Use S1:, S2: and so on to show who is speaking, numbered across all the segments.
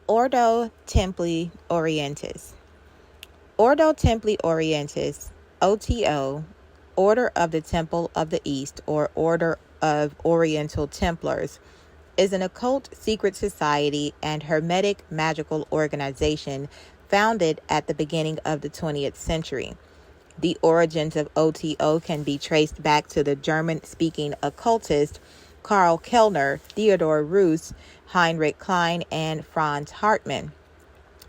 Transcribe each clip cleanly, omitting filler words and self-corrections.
S1: Ordo Templi Orientis. Ordo Templi Orientis, O.T.O, Order of the Temple of the East, or Order of Oriental Templars, is an occult secret society and hermetic magical organization founded at the beginning of the 20th century. The origins of O.T.O can be traced back to the German-speaking occultist Karl Kellner, Theodor Reuss, Heinrich Klein, and Franz Hartmann.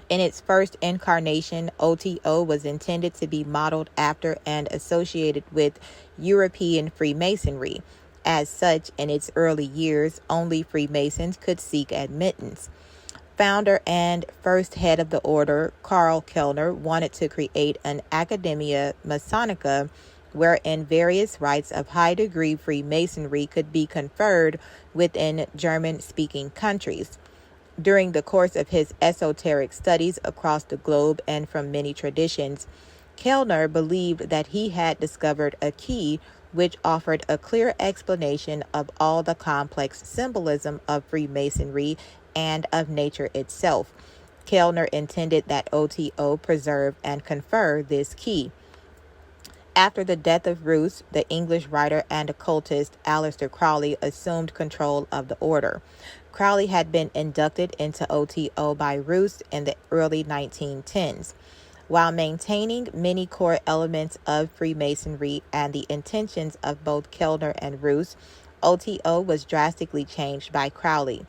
S1: In its first incarnation, O.T.O was intended to be modeled after and associated with European Freemasonry. As such, in its early years, only Freemasons could seek admittance. Founder and first head of the order, Karl Kellner, wanted to create an Academia Masonica wherein various rites of high-degree Freemasonry could be conferred within German-speaking countries. During the course of his esoteric studies across the globe and from many traditions, Kellner believed that he had discovered a key which offered a clear explanation of all the complex symbolism of Freemasonry and of nature itself. Kellner intended that O.T.O preserve and confer this key. After the death of Reuss, the English writer and occultist Aleister Crowley assumed control of the order. Crowley had been inducted into O.T.O by Reuss in the early 1910s. While maintaining many core elements of Freemasonry and the intentions of both Kellner and Reuss, O.T.O was drastically changed by Crowley.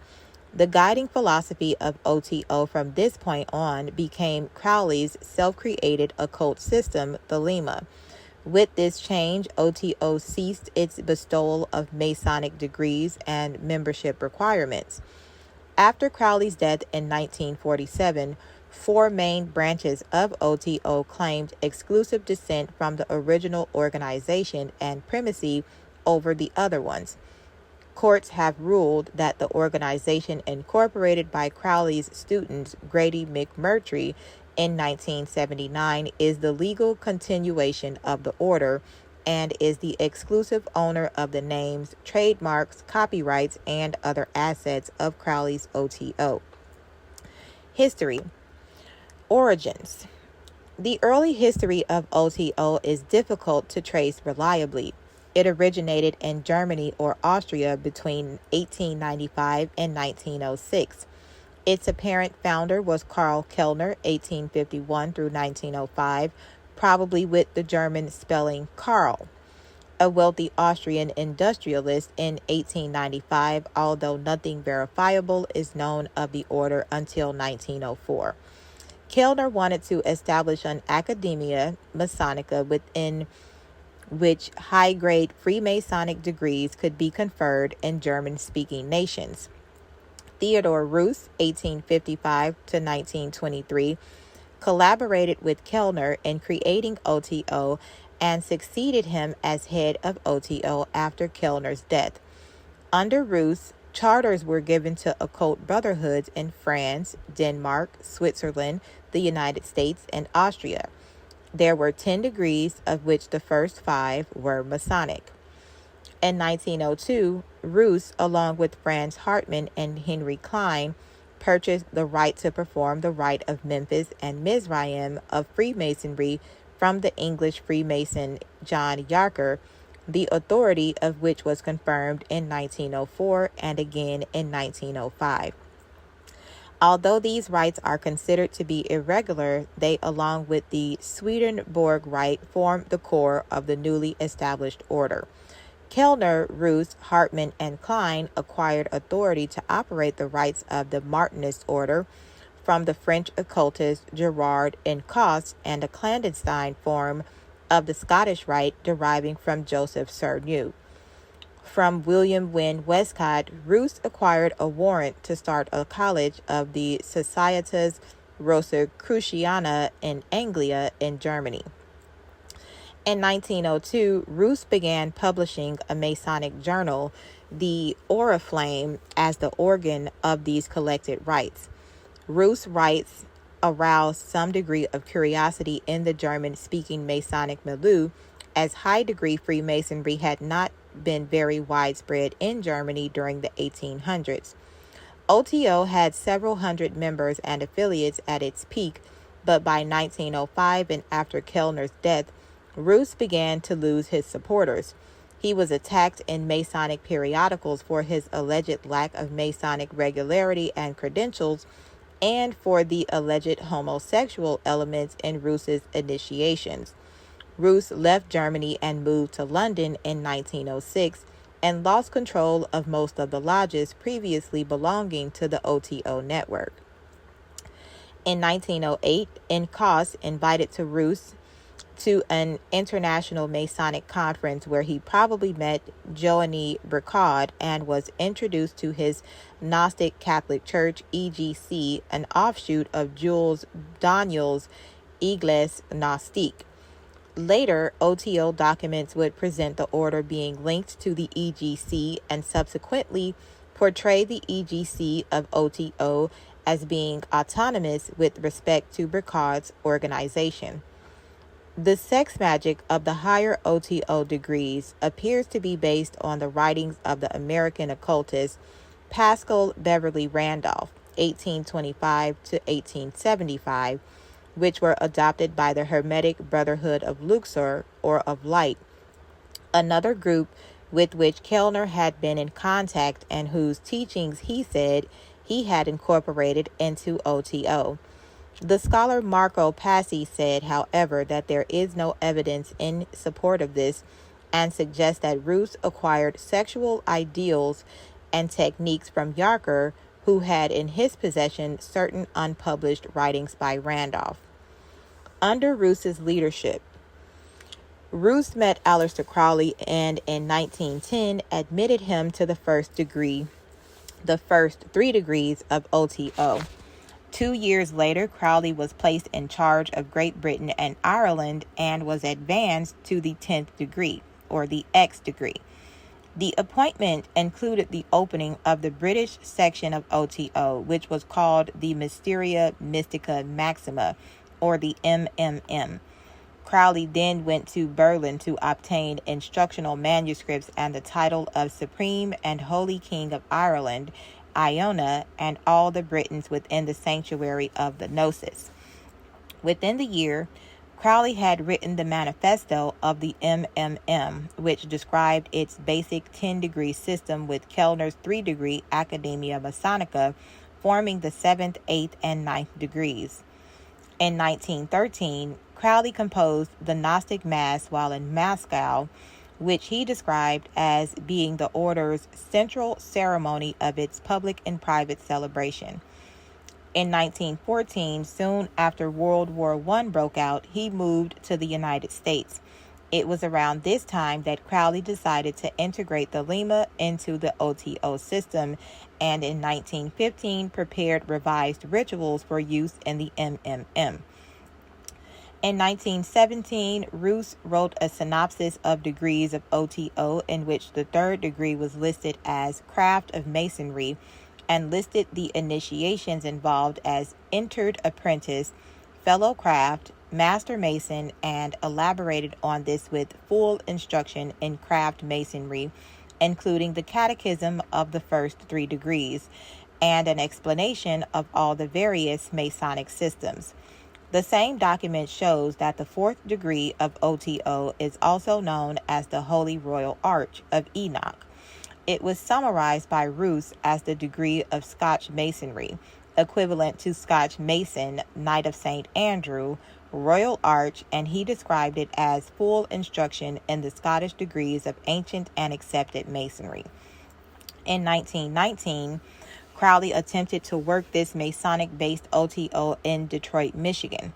S1: The guiding philosophy of O.T.O from this point on became Crowley's self-created occult system, the Lema. With this change, O.T.O ceased its bestowal of Masonic degrees and membership requirements. After Crowley's death in 1947, four main branches of O.T.O claimed exclusive descent from the original organization and primacy over the other ones. Courts have ruled that the organization incorporated by Crowley's student Grady McMurtry in 1979 is the legal continuation of the order and is the exclusive owner of the names, trademarks, copyrights, and other assets of Crowley's O.T.O. History. Origins. The early history of O.T.O is difficult to trace reliably. It originated in Germany or Austria between 1895 and 1906. Its apparent founder was Karl Kellner, 1851 through 1905, probably with the German spelling Karl, a wealthy Austrian industrialist in 1895, although nothing verifiable is known of the order until 1904. Kellner wanted to establish an Academia Masonica within which high-grade Freemasonic degrees could be conferred in German-speaking nations. Theodor Reuss, 1855 to 1923, collaborated with Kellner in creating O.T.O and succeeded him as head of O.T.O after Kellner's death. Under Reuss, charters were given to occult brotherhoods in France, Denmark, Switzerland, the United States, and Austria. There were 10 degrees, of which the first 5 were Masonic. In 1902, Reuss, along with Franz Hartmann and Henry Klein, purchased the right to perform the Rite of Memphis and Mizraim of Freemasonry from the English Freemason John Yarker, the authority of which was confirmed in 1904 and again in 1905. Although these rites are considered to be irregular, they, along with the Swedenborg rite, form the core of the newly established order. Kellner, Reuss, Hartmann, and Klein acquired authority to operate the rites of the Martinist order from the French occultist Gerard Encausse and a clandestine form of the Scottish rite deriving from Joseph Cernu. From William Wynne Westcott, Reuss acquired a warrant to start a college of the Societas Rosicruciana in Anglia in Germany. In 1902, Reuss began publishing a Masonic journal, the Oriflamme, as the organ of these collected rites. Reuss' rites aroused some degree of curiosity in the German-speaking Masonic milieu, as high-degree Freemasonry had not been very widespread in Germany during the 1800s. O.T.O had several hundred members and affiliates at its peak, but by 1905 and after Kellner's death, Roos began to lose his supporters. He was attacked in Masonic periodicals for his alleged lack of Masonic regularity and credentials and for the alleged homosexual elements in Roos's initiations. Roos left Germany and moved to London in 1906 and lost control of most of the lodges previously belonging to the O.T.O network. In 1908, Nkos invited to Roos to an international Masonic conference where he probably met Joanny Bricard and was introduced to his Gnostic Catholic Church, EGC, an offshoot of Jules Daniel's Église Gnostique. Later, O.T.O documents would present the order being linked to the EGC and subsequently portray the EGC of O.T.O as being autonomous with respect to Bricard's organization. The sex magic of the higher O.T.O degrees appears to be based on the writings of the American occultist Paschal Beverly Randolph, 1825 to 1875, which were adopted by the Hermetic Brotherhood of Luxor, or of Light, another group with which Kellner had been in contact and whose teachings he said he had incorporated into O.T.O. The scholar Marco Passi said, however, that there is no evidence in support of this and suggests that Roos acquired sexual ideals and techniques from Yarker, who had in his possession certain unpublished writings by Randolph. Under Roos's leadership, Roos met Aleister Crowley and in 1910 admitted him to the first 3 degrees of O.T.O. 2 years later, Crowley was placed in charge of Great Britain and Ireland and was advanced to the 10th degree, or the X degree. The appointment included the opening of the British section of O.T.O, which was called the Mysteria Mystica Maxima, or the MMM. Crowley then went to Berlin to obtain instructional manuscripts and the title of Supreme and Holy King of Ireland, Iona, and all the Britons within the sanctuary of the Gnosis. Within the year, Crowley had written the manifesto of the MMM, which described its basic 10-degree system with Kellner's 3-degree Academia Masonica forming the 7th, 8th, and 9th degrees. In 1913, Crowley composed the Gnostic Mass while in Moscow, which he described as being the order's central ceremony of its public and private celebration. In 1914, soon after World War I broke out, he moved to the United States. It was around this time that Crowley decided to integrate the Lema into the O.T.O system, and in 1915 prepared revised rituals for use in the MMM. In 1917, Roos wrote a synopsis of degrees of O.T.O in which the 3rd degree was listed as Craft of Masonry and listed the initiations involved as Entered Apprentice, Fellow Craft, Master Mason, and elaborated on this with full instruction in craft masonry, including the catechism of the first 3 degrees and an explanation of all the various Masonic systems. The same document shows that the 4th degree of O.T.O is also known as the Holy Royal Arch of Enoch. It was summarized by Roos as the degree of Scotch Masonry, equivalent to Scotch Mason, Knight of St. Andrew, Royal Arch, and he described it as full instruction in the Scottish degrees of ancient and accepted Masonry. In 1919, Crowley attempted to work this Masonic-based O.T.O in Detroit, Michigan.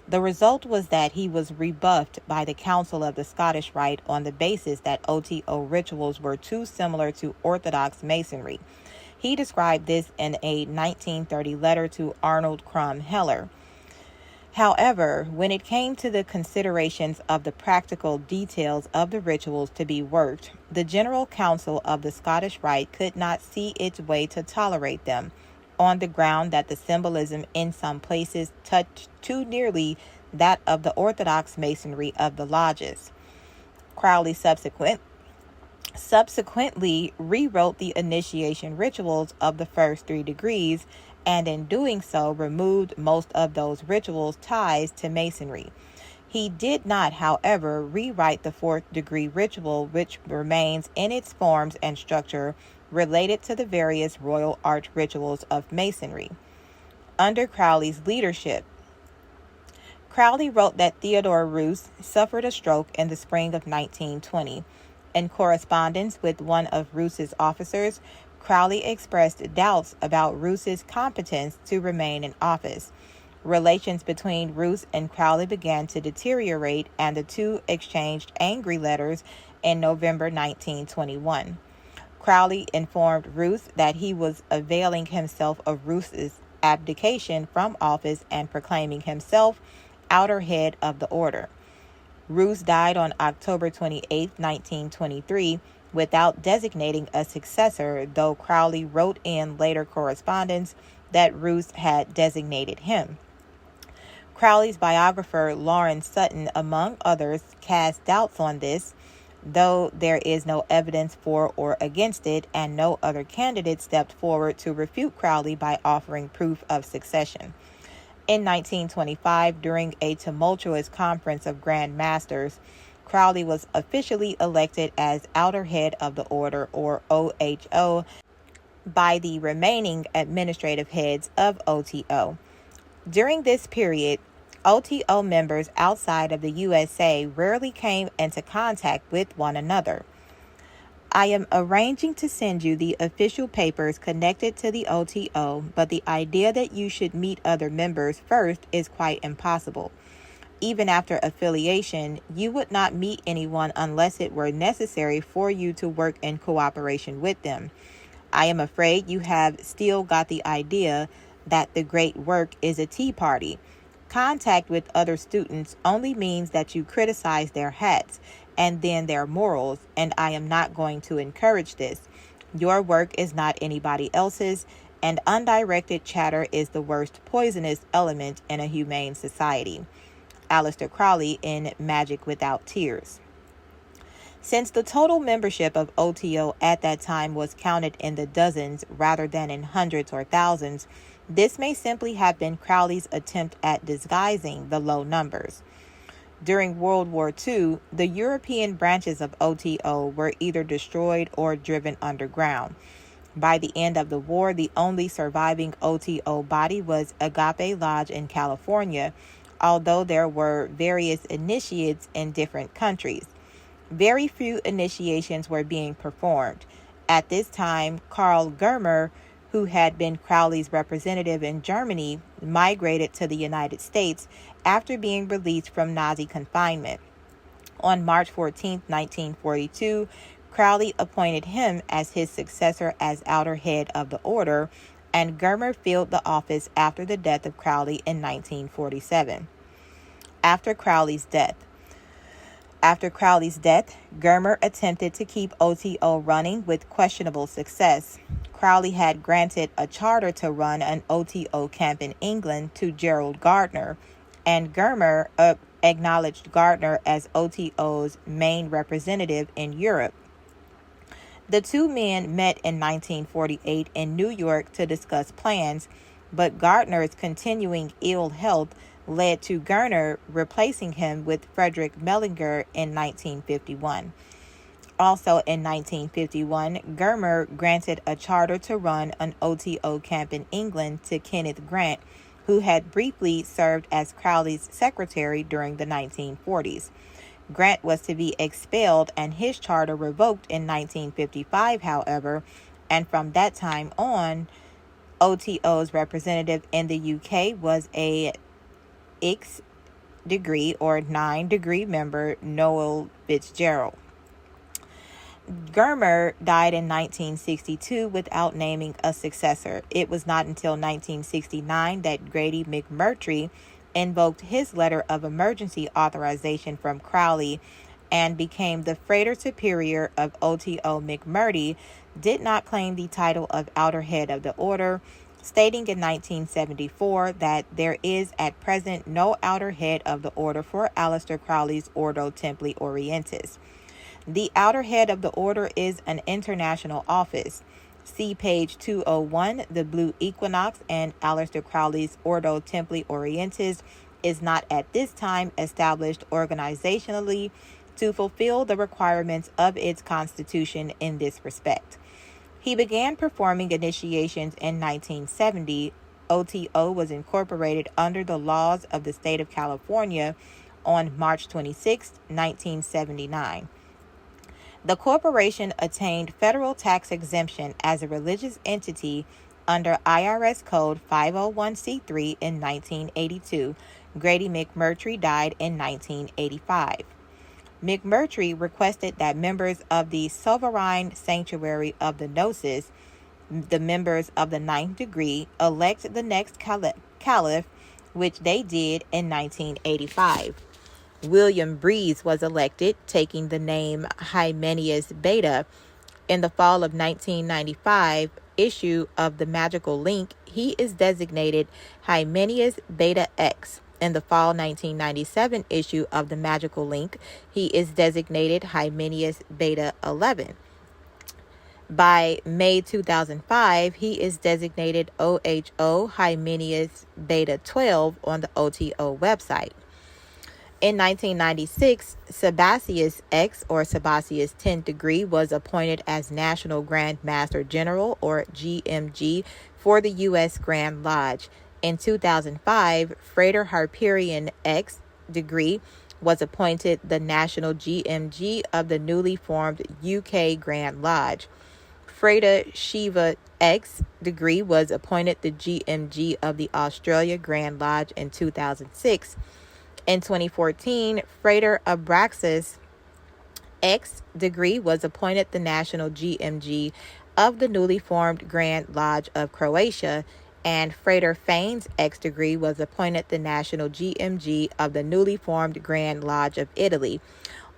S1: The result was that he was rebuffed by the Council of the Scottish Rite on the basis that O.T.O rituals were too similar to Orthodox Masonry. He described this in a 1930 letter to Arnold Crum Heller. However, when it came to the considerations of the practical details of the rituals to be worked, the General Council of the Scottish Rite could not see its way to tolerate them, on the ground that the symbolism in some places touched too nearly that of the Orthodox Masonry of the lodges. Crowley subsequently subsequently rewrote the initiation rituals of the first 3 degrees, and in doing so removed most of those rituals' ties to Masonry. He did not, however, rewrite the 4th-degree ritual, which remains in its forms and structure related to the various royal arch rituals of Masonry. Under Crowley's leadership, Crowley wrote that Theodore Roos suffered a stroke in the spring of 1920. In correspondence with one of Roos's officers, Crowley expressed doubts about Roos's competence to remain in office. Relations between Roos and Crowley began to deteriorate, and the two exchanged angry letters in November 1921. Crowley informed Roos that he was availing himself of Roos's abdication from office and proclaiming himself outer head of the order. Roos died on October 28, 1923, without designating a successor, though Crowley wrote in later correspondence that Roos had designated him. Crowley's biographer Lauren Sutton, among others, cast doubts on this, though there is no evidence for or against it, and no other candidate stepped forward to refute Crowley by offering proof of succession. In 1925, during a tumultuous conference of Grand Masters, Crowley was officially elected as outer head of the order, or O.H.O., by the remaining administrative heads of O.T.O. During this period, O.T.O. members outside of the USA rarely came into contact with one another. I am arranging to send you the official papers connected to the O.T.O., but the idea that you should meet other members first is quite impossible. Even after affiliation, you would not meet anyone unless it were necessary for you to work in cooperation with them. I am afraid you have still got the idea that the great work is a tea party. Contact with other students only means that you criticize their hats and then their morals, and I am not going to encourage this. Your work is not anybody else's, and undirected chatter is the worst poisonous element in a humane society. Aleister Crowley in Magic Without Tears. Since the total membership of O.T.O. at that time was counted in the dozens rather than in hundreds or thousands, this may simply have been Crowley's attempt at disguising the low numbers. During World War II, the European branches of O.T.O. were either destroyed or driven underground. By the end of the war, the only surviving O.T.O. body was Agape Lodge in California, although there were various initiates in different countries. Very few initiations were being performed. At this time, Karl Germer, who had been Crowley's representative in Germany, migrated to the United States after being released from Nazi confinement. On March 14, 1942, Crowley appointed him as his successor as outer head of the order, and Germer filled the office after the death of Crowley in 1947. After Crowley's death, Germer attempted to keep O.T.O. running with questionable success. Crowley had granted a charter to run an O.T.O. camp in England to Gerald Gardner, and Germer acknowledged Gardner as O.T.O.'s main representative in Europe. The two men met in 1948 in New York to discuss plans, but Gardner's continuing ill health led to Germer replacing him with Frederick Mellinger in 1951. Also in 1951, Germer granted a charter to run an O.T.O. camp in England to Kenneth Grant, who had briefly served as Crowley's secretary during the 1940s. Grant was to be expelled and his charter revoked in 1955, however, and from that time on, O.T.O.'s representative in the UK was a X degree or 9-degree member, Noel Fitzgerald. Germer died in 1962 without naming a successor. It was not until 1969 that Grady McMurtry invoked his letter of emergency authorization from Crowley and became the Frater Superior of O.T.O. McMurtry did not claim the title of outer head of the order, stating in 1974 that there is at present no outer head of the order for Aleister Crowley's Ordo Templi Orientis. The outer head of the order is an international office. See page 201. The Blue Equinox and Aleister Crowley's Ordo Templi Orientis is not at this time established organizationally to fulfill the requirements of its constitution in this respect. He began performing initiations in 1970. O.T.O was incorporated under the laws of the state of California on March 26, 1979. The corporation attained federal tax exemption as a religious entity under IRS Code 501c3 in 1982. Grady McMurtry died in 1985. McMurtry requested that members of the Sovereign Sanctuary of the Gnosis, the members of the ninth degree, elect the next caliph, which they did in 1985. William Breeze was elected, taking the name Hymenaeus Beta. In the fall of 1995 issue of the Magical Link, he is designated Hymenaeus Beta X. In the fall 1997 issue of the Magical Link, he is designated Hymenaeus Beta 11. By May 2005, he is designated OHO Hymenaeus Beta 12 on the O.T.O website. In 1996, Sebastius X, or Sebastius 10th degree, was appointed as National Grand Master General, or GMG, for the U.S. Grand Lodge. In 2005, Frater Harperian X degree was appointed the National GMG of the newly formed UK Grand Lodge. Frater Shiva X degree was appointed the GMG of the Australia Grand Lodge in 2006. In 2014, Frater Abraxas X degree was appointed the National GMG of the newly formed Grand Lodge of Croatia, and Frater Fanes X degree was appointed the National GMG of the newly formed Grand Lodge of Italy.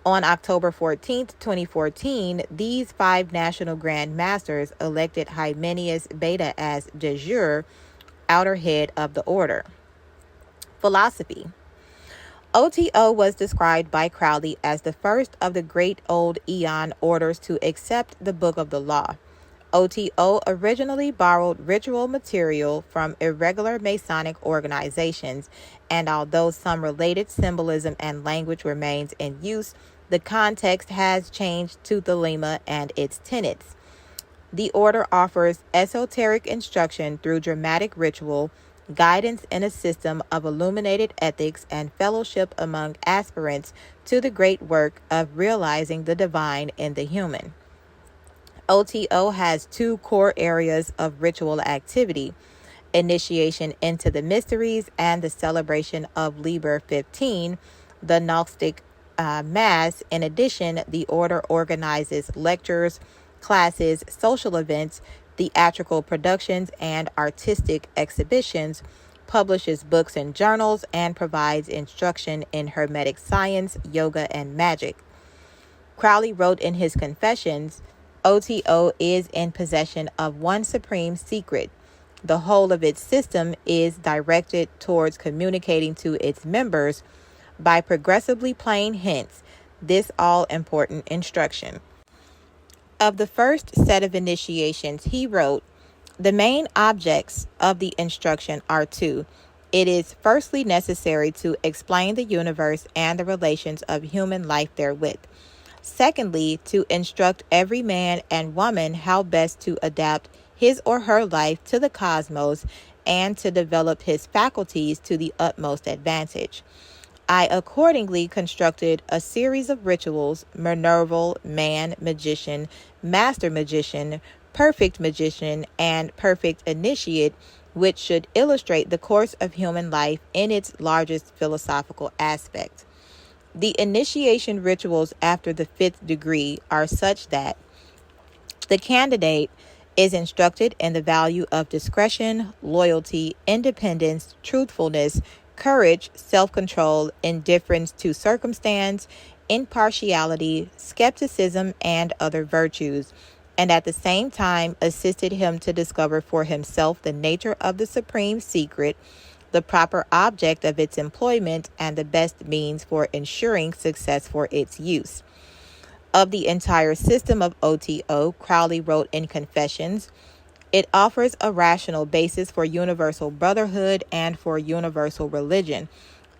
S1: On October 14, 2014, these 5 National Grand Masters elected Hymenaeus Beta as de jure outer head of the order. Philosophy. O.T.O was described by Crowley as the first of the great old eon orders to accept the Book of the Law. O.T.O originally borrowed ritual material from irregular Masonic organizations, and although some related symbolism and language remains in use, the context has changed to Thelema and its tenets. The order offers esoteric instruction through dramatic ritual, guidance in a system of illuminated ethics, and fellowship among aspirants to the great work of realizing the divine in the human. O.T.O has 2 core areas of ritual activity: initiation into the mysteries and the celebration of Libra 15, the Gnostic Mass. In addition, the order organizes lectures, classes, social events, theatrical productions, and artistic exhibitions, publishes books and journals, and provides instruction in Hermetic science, yoga, and magic. Crowley wrote in his Confessions, O.T.O is in possession of one supreme secret. The whole of its system is directed towards communicating to its members by progressively plain hints this all-important instruction. Of the first set of initiations, he wrote, the main objects of the instruction are 2. It is firstly necessary to explain the universe and the relations of human life therewith. Secondly, to instruct every man and woman how best to adapt his or her life to the cosmos and to develop his faculties to the utmost advantage. I accordingly constructed a series of rituals: Minerval, Man, Magician, Master Magician, Perfect Magician, and Perfect Initiate, which should illustrate the course of human life in its largest philosophical aspect. The initiation rituals after the 5th degree are such that the candidate is instructed in the value of discretion, loyalty, independence, truthfulness, courage, self-control, indifference to circumstance, impartiality, skepticism, and other virtues, and at the same time assisted him to discover for himself the nature of the supreme secret, the proper object of its employment, and the best means for ensuring success for its use. of the entire system of O.T.O, Crowley wrote in Confessions, it offers a rational basis for universal brotherhood and for universal religion.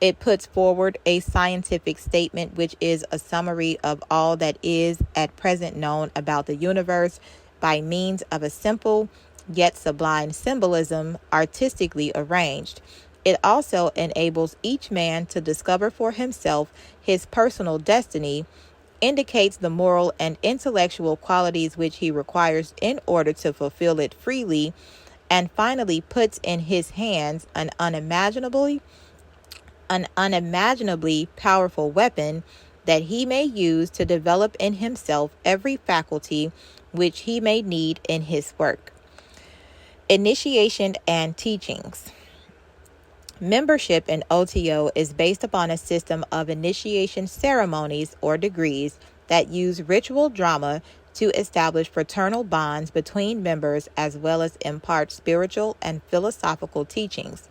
S1: It puts forward a scientific statement which is a summary of all that is at present known about the universe by means of a simple yet sublime symbolism artistically arranged. It also enables each man to discover for himself his personal destiny, indicates the moral and intellectual qualities which he requires in order to fulfill it freely, and finally puts in his hands an unimaginably powerful weapon that he may use to develop in himself every faculty which he may need in his work. Initiation and teachings. Membership in O.T.O is based upon a system of initiation ceremonies or degrees that use ritual drama to establish fraternal bonds between members as well as impart spiritual and philosophical teachings.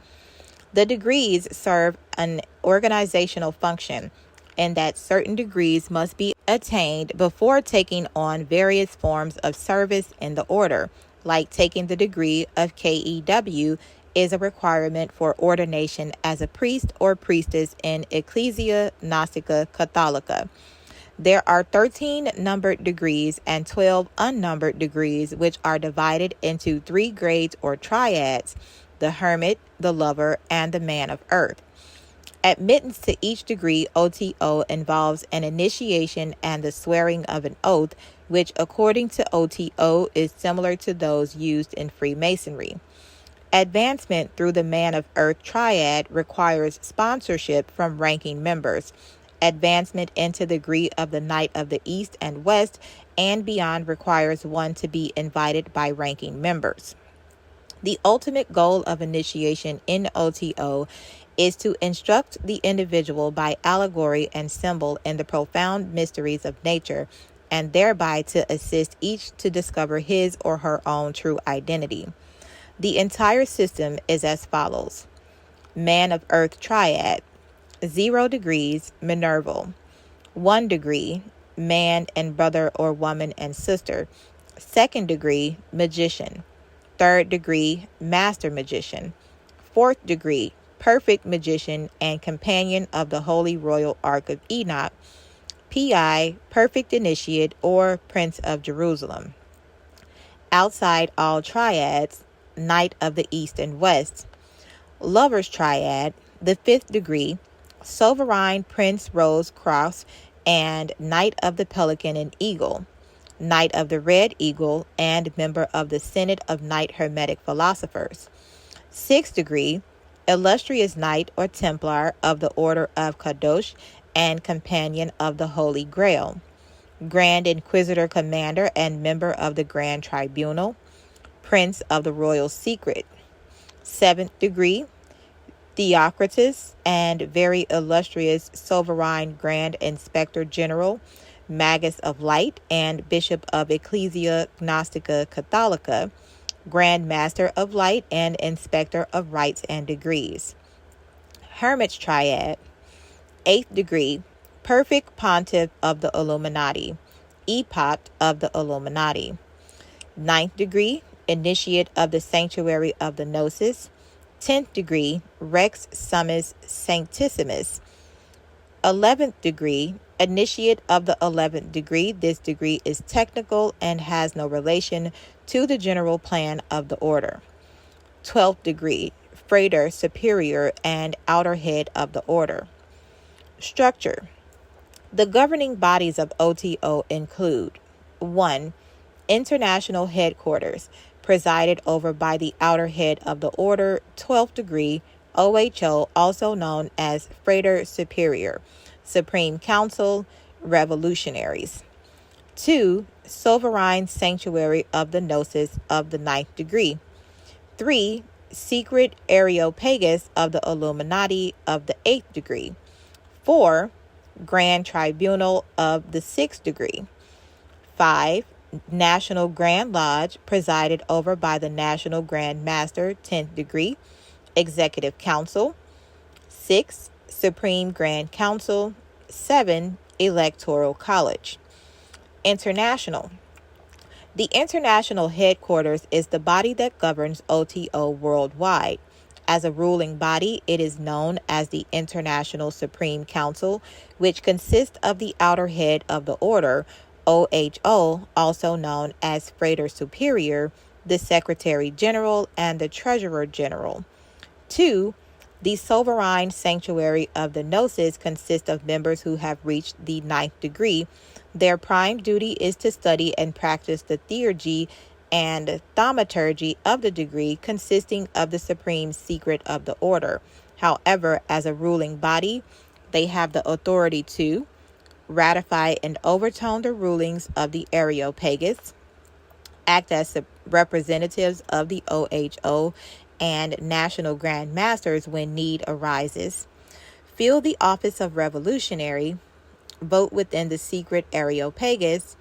S1: The degrees serve an organizational function in that certain degrees must be attained before taking on various forms of service in the order, like taking the degree of KEW is a requirement for ordination as a priest or priestess in Ecclesia Gnostica Catholica. There are 13 numbered degrees and 12 unnumbered degrees, which are divided into 3 grades or triads: the hermit, the lover, and the man of earth. Admittance to each degree O.T.O involves an initiation and the swearing of an oath, which according to O.T.O is similar to those used in Freemasonry. Advancement through the Man of Earth triad requires sponsorship from ranking members. Advancement into the degree of the Knight of the East and West and beyond requires one to be invited by ranking members. The ultimate goal of initiation in O.T.O is to instruct the individual by allegory and symbol in the profound mysteries of nature, and thereby to assist each to discover his or her own true identity. The entire system is as follows. Man of Earth triad, 0 degrees, Minerval. 1 degree, man and brother or woman and sister. 2nd degree, magician. 3rd degree, master magician. 4th degree, perfect magician and companion of the Holy Royal Ark of Enoch. PI, perfect initiate or Prince of Jerusalem. Outside all triads, Knight of the East and West. Lovers triad, the 5th degree, Sovereign Prince Rose Cross and Knight of the Pelican and Eagle. Knight of the Red Eagle and member of the Synod of Knight Hermetic Philosophers. 6th degree, illustrious Knight or Templar of the Order of Kadosh and companion of the Holy Grail. Grand Inquisitor Commander and member of the Grand Tribunal. Prince of the Royal Secret. 7th degree, Theocritus and very illustrious Sovereign Grand Inspector General, Magus of Light and Bishop of Ecclesia Gnostica Catholica, Grand Master of Light and Inspector of Rites and Degrees. Hermit triad, 8th degree, Perfect Pontiff of the Illuminati, Epoch of the Illuminati. 9th degree, Initiate of the Sanctuary of the Gnosis. 10th degree, Rex Summus Sanctissimus. 11th degree, Initiate of the 11th degree. This degree is technical and has no relation to the general plan of the order. 12th degree, Frater Superior and outer head of the order. Structure. The governing bodies of O.T.O include 1. International Headquarters, presided over by the outer head of the order, 12th degree, O.H.O, also known as Frater Superior, Supreme Council, Revolutionaries. 2. Sovereign Sanctuary of the Gnosis of the 9th degree. 3. Secret Areopagus of the Illuminati of the 8th degree. 4. Grand Tribunal of the 6th degree. 5. National Grand Lodge, presided over by the National Grand Master, 10th degree, Executive Council. 6. Supreme Grand Council. 7. Electoral College. International. The international headquarters is the body that governs O.T.O worldwide. As a ruling body, it is known as the International Supreme Council, which consists of the outer head of the order, O.H.O, also known as Frater Superior, the Secretary General, and the Treasurer General. 2. The sovereign sanctuary of the Gnosis consists of members who have reached the 9th degree. Their prime duty is to study and practice the theurgy and thaumaturgy of the degree, consisting of the supreme secret of the order. However, as a ruling body, they have the authority to ratify and overturn the rulings of the Areopagus, act as representatives of the O.H.O and national grand masters when need arises, fill the office of revolutionary, vote within the secret Areopagus,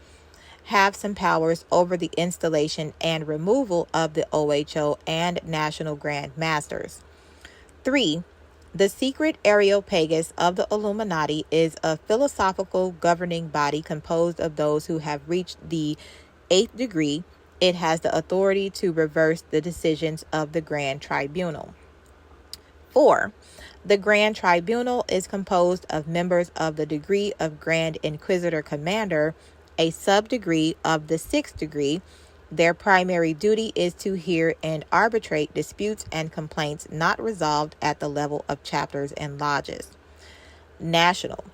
S1: have some powers over the installation and removal of the O.H.O and national grand masters. 3. The secret Areopagus of the Illuminati is a philosophical governing body composed of those who have reached the 8th degree. It has the authority to reverse the decisions of the Grand Tribunal. 4. The Grand Tribunal is composed of members of the degree of Grand Inquisitor Commander, a sub-degree of the 6th degree. Their primary duty is to hear and arbitrate disputes and complaints not resolved at the level of chapters and lodges. National.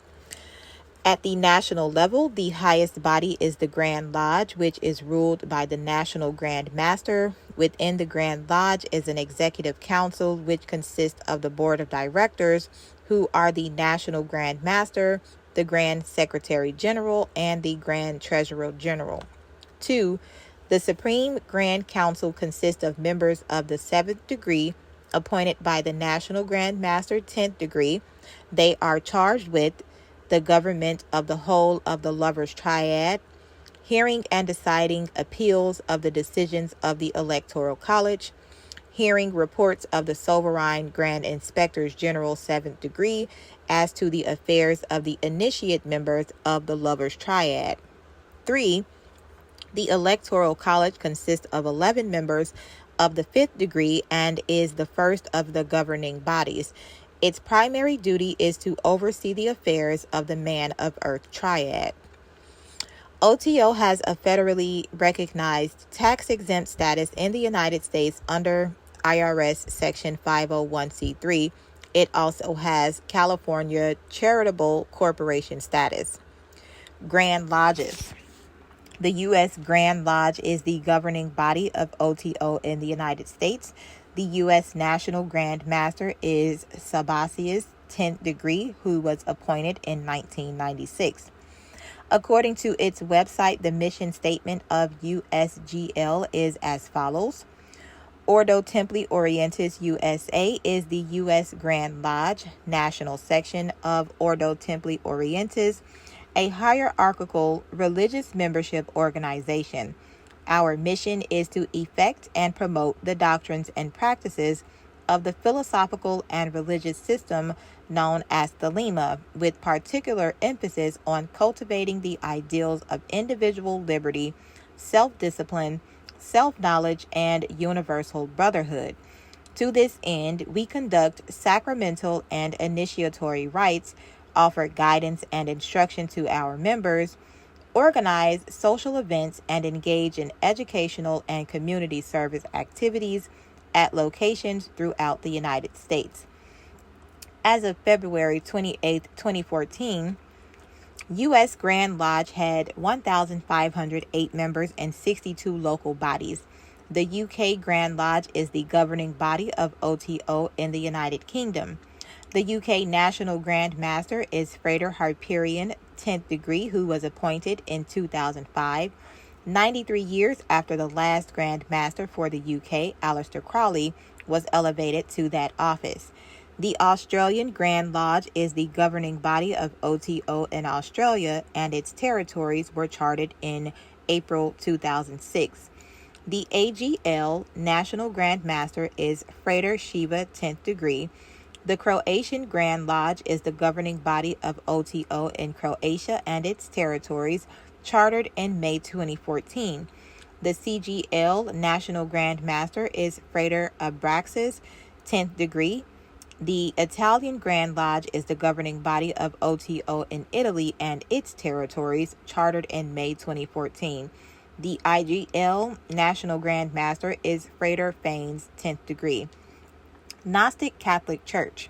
S1: At the national level, the highest body is the Grand Lodge, which is ruled by the National Grand Master. Within the Grand Lodge is an executive council, which consists of the board of directors, who are the National Grand Master, the Grand Secretary General, and the Grand Treasurer General. 2. The Supreme Grand Council consists of members of the 7th degree, appointed by the National Grand Master 10th degree. They are charged with the government of the whole of the Lovers Triad, hearing and deciding appeals of the decisions of the Electoral College, hearing reports of the Sovereign Grand Inspectors General 7th degree as to the affairs of the initiate members of the Lovers Triad. 3. The Electoral College consists of 11 members of the 5th degree and is the first of the governing bodies. Its primary duty is to oversee the affairs of the Man of Earth Triad. O.T.O has a federally recognized tax-exempt status in the United States under IRS Section 501c3. It also has California charitable corporation status. Grand Lodges. The U.S. Grand Lodge is the governing body of O.T.O in the United States. The U.S. National Grand Master is Sabazius, 10th degree, who was appointed in 1996. According to its website, the mission statement of USGL is as follows. Ordo Templi Orientis USA is the U.S. Grand Lodge, national section of Ordo Templi Orientis, a hierarchical religious membership organization. Our mission is to effect and promote the doctrines and practices of the philosophical and religious system known as the Lima, with particular emphasis on cultivating the ideals of individual liberty, self-discipline, self-knowledge, and universal brotherhood. To this end, we conduct sacramental and initiatory rites, offer guidance and instruction to our members, organize social events, and engage in educational and community service activities at locations throughout the United States. As of February 28, 2014, U.S. Grand Lodge had 1,508 members and 62 local bodies. The UK Grand Lodge is the governing body of O.T.O in the United Kingdom. The UK National Grand Master is Frater Hyperion, 10th degree, who was appointed in 2005, 93 years after the last Grand Master for the UK, Aleister Crowley, was elevated to that office. The Australian Grand Lodge is the governing body of O.T.O in Australia, and its territories were charted in April 2006. The AGL National Grand Master is Frater Shiva, 10th degree. The Croatian Grand Lodge is the governing body of O.T.O in Croatia and its territories. chartered in May 2014. The CGL National Grand Master is Frater Abraxas, 10th degree. The Italian Grand Lodge is the governing body of O.T.O in Italy and its territories, chartered in May 2014. The IGL National Grand Master is Frater Fanes, 10th degree. Gnostic Catholic Church.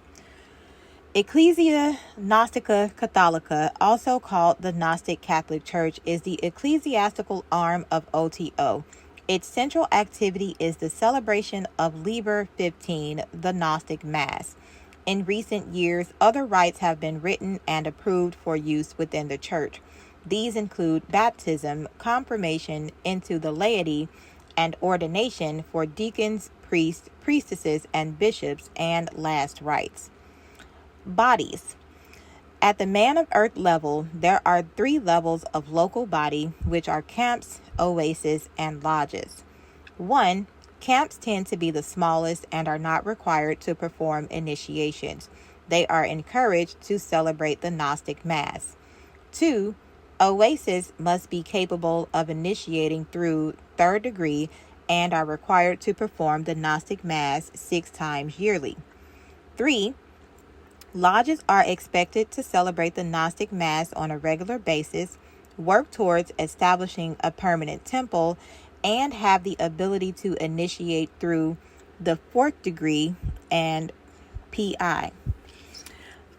S1: Ecclesia Gnostica Catholica, also called the Gnostic Catholic Church, is the ecclesiastical arm of O.T.O. Its central activity is the celebration of Libra 15, the Gnostic Mass. In recent years, other rites have been written and approved for use within the church. These include baptism, confirmation into the laity, and ordination for deacons, priests, priestesses, and bishops, and last rites. Bodies. At the man of earth level, there are 3 levels of local body, which are camps, oases, and lodges. 1. Camps tend to be the smallest and are not required to perform initiations. They are encouraged to celebrate the Gnostic Mass. 2. Oases must be capable of initiating through 3rd degree and are required to perform the Gnostic Mass 6 times yearly. 3. Lodges are expected to celebrate the Gnostic Mass on a regular basis, work towards establishing a permanent temple, and have the ability to initiate through the 4th degree and PI.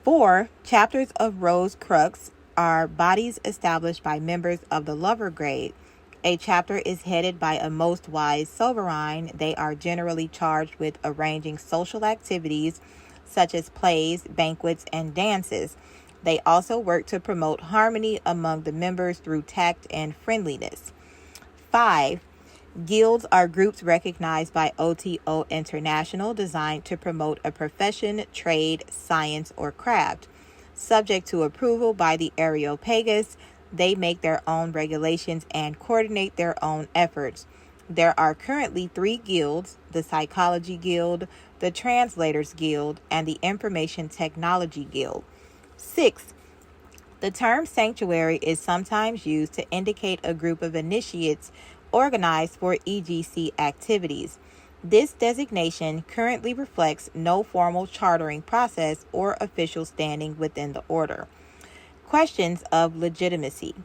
S1: 4. Chapters of Rose Crux are bodies established by members of the lover grade. A chapter is headed by a most wise sovereign. They are generally charged with arranging social activities such as plays, banquets, and dances. They also work to promote harmony among the members through tact and friendliness. 5. Guilds are groups recognized by O.T.O International designed to promote a profession, trade, science, or craft. Subject to approval by the Areopagus, they make their own regulations and coordinate their own efforts. There are currently 3 guilds: the Psychology Guild, the Translators Guild, and the Information Technology Guild. 6. The term sanctuary is sometimes used to indicate a group of initiates organized for EGC activities. This designation currently reflects no formal chartering process or official standing within the order. Questions of legitimacy.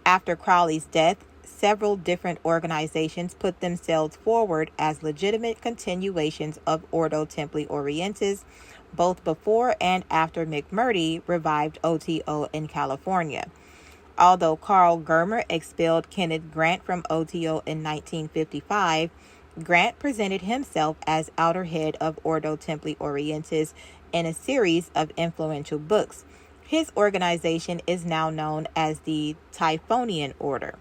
S1: After Crowley's death, several different organizations put themselves forward as legitimate continuations of Ordo Templi Orientis, both before and after McMurtry revived O.T.O in California. Although Carl Germer expelled Kenneth Grant from O.T.O in 1955, Grant presented himself as outer head of Ordo Templi Orientis in a series of influential books. His organization is now known as the Typhonian Order.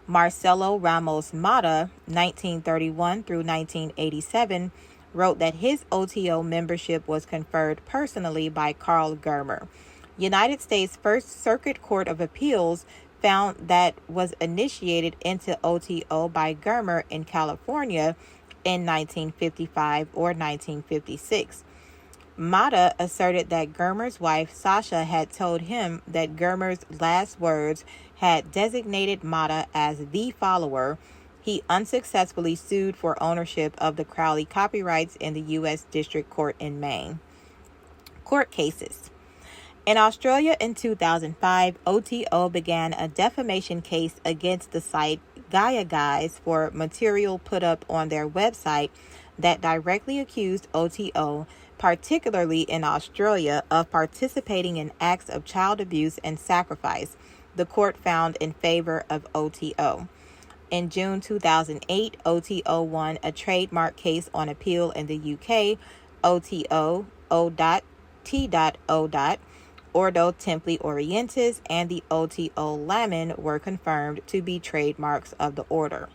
S1: Marcelo Ramos Mata, 1931 through 1987, wrote that his O.T.O membership was conferred personally by Carl Germer. United States First Circuit Court of Appeals found that was initiated into O.T.O by Germer in California in 1955 or 1956. Mata asserted that Germer's wife Sasha had told him that Germer's last words had designated Mata as the follower. He unsuccessfully sued for ownership of the Crowley copyrights in the U.S. District Court in Maine. Court cases. In Australia in 2005, O.T.O began a defamation case against the site Gaia Guys for material put up on their website that directly accused O.T.O, particularly in Australia, of participating in acts of child abuse and sacrifice. The court found in favor of O.T.O. In June 2008, O.T.O won a trademark case on appeal in the UK. O.T.O, O.T.O, Ordo Templi Orientis, and the O.T.O Lamin were confirmed to be trademarks of the order.